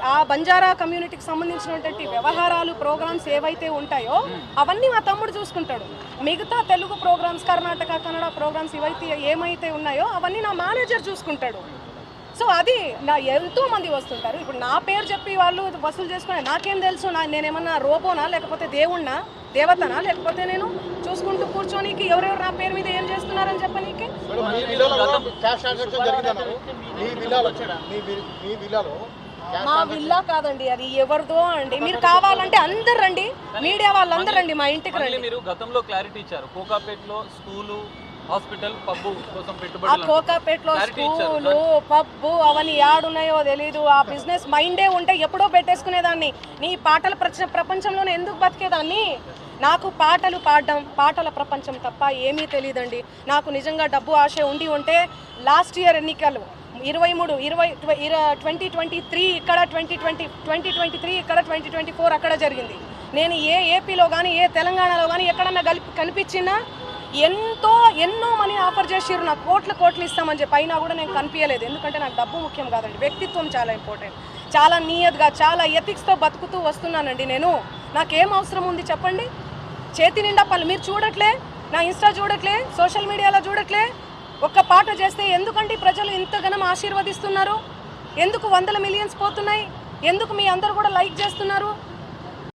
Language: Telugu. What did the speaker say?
ఆ బంజారా కమ్యూనిటీకి సంబంధించినటువంటి వ్యవహారాలు ప్రోగ్రామ్స్ ఏవైతే ఉంటాయో అవన్నీ మా తమ్ముడు చూసుకుంటాడు. మిగతా తెలుగు ప్రోగ్రామ్స్, కర్ణాటక కన్నడ ప్రోగ్రామ్స్ ఏమైతే ఉన్నాయో అవన్నీ నా మేనేజర్ చూసుకుంటాడు. సో అది నా ఎంతో మంది వస్తుంటారు. ఇప్పుడు నా పేరు చెప్పి వాళ్ళు వసూలు చేసుకునే నాకేం తెలుసు? నేనేమన్నా రోబోనా, లేకపోతే దేవుణ్ణా, దేవతనా, లేకపోతే నేను చూసుకుంటూ కూర్చోనికి ఎవరెవరు నా పేరు మీద ఏం చేస్తున్నారని చెప్పనీకి? మా విల్లా కాదండి, అది ఎవరిదో అండి. మీరు కావాలంటే అందరు రండి, మీడియా వాళ్ళందరూ రండి, మా ఇంటికి రండి. మీరు గతంలో క్లారిటీ ఇచ్చారు, కోకాపేటలో స్కూలు, హాస్పిటల్, పబ్బు కోసం ఆ పెట్టుబడులు. కోకాపేటలో స్కూలు, పబ్బు అవన్నీ యాడున్నాయో తెలీదు. ఆ బిజినెస్ మైండే ఉంటే ఎప్పుడో పెట్టేసుకునేదాన్ని. నీ పాటల ప్రపంచంలోనే ఎందుకు బతికేదాన్ని? నాకు పాటలు పాడడం, పాటల ప్రపంచం తప్ప ఏమీ తెలియదండి. నాకు నిజంగా డబ్బు ఆశ ఉంటే లాస్ట్ ఇయర్ ఎన్నికలు 2023 ఇక్కడ, 2023 ఇక్కడ, 2024 అక్కడ జరిగింది. నేను ఏపీలో కానీ ఏ తెలంగాణలో కానీ ఎక్కడన్నా కనిపించినా ఎన్నో మనీ ఆఫర్ చేసిర్రు, నాకు కోట్లు ఇస్తామని చెప్పి. అయినా కూడా నేను కనిపించలేదు. ఎందుకంటే నాకు డబ్బు ముఖ్యం కాదండి, వ్యక్తిత్వం చాలా ఇంపార్టెంట్. చాలా నియత్గా, చాలా ఎథిక్స్తో బతుకుతూ వస్తున్నానండి నేను. నాకేం అవసరం ఉంది చెప్పండి? చేతి నిండా పనులు మీరు చూడట్లే, నా ఇన్స్టా చూడట్లే, సోషల్ మీడియాలో చూడట్లే. ఒక్క పాట చేస్తే ఎందుకంటే ప్రజలు ఇంతగానం ఆశీర్వదిస్తున్నారు? ఎందుకు 100 మిలియన్స్ పోతున్నాయి? ఎందుకు మీ అందరూ కూడా లైక్ చేస్తున్నారు?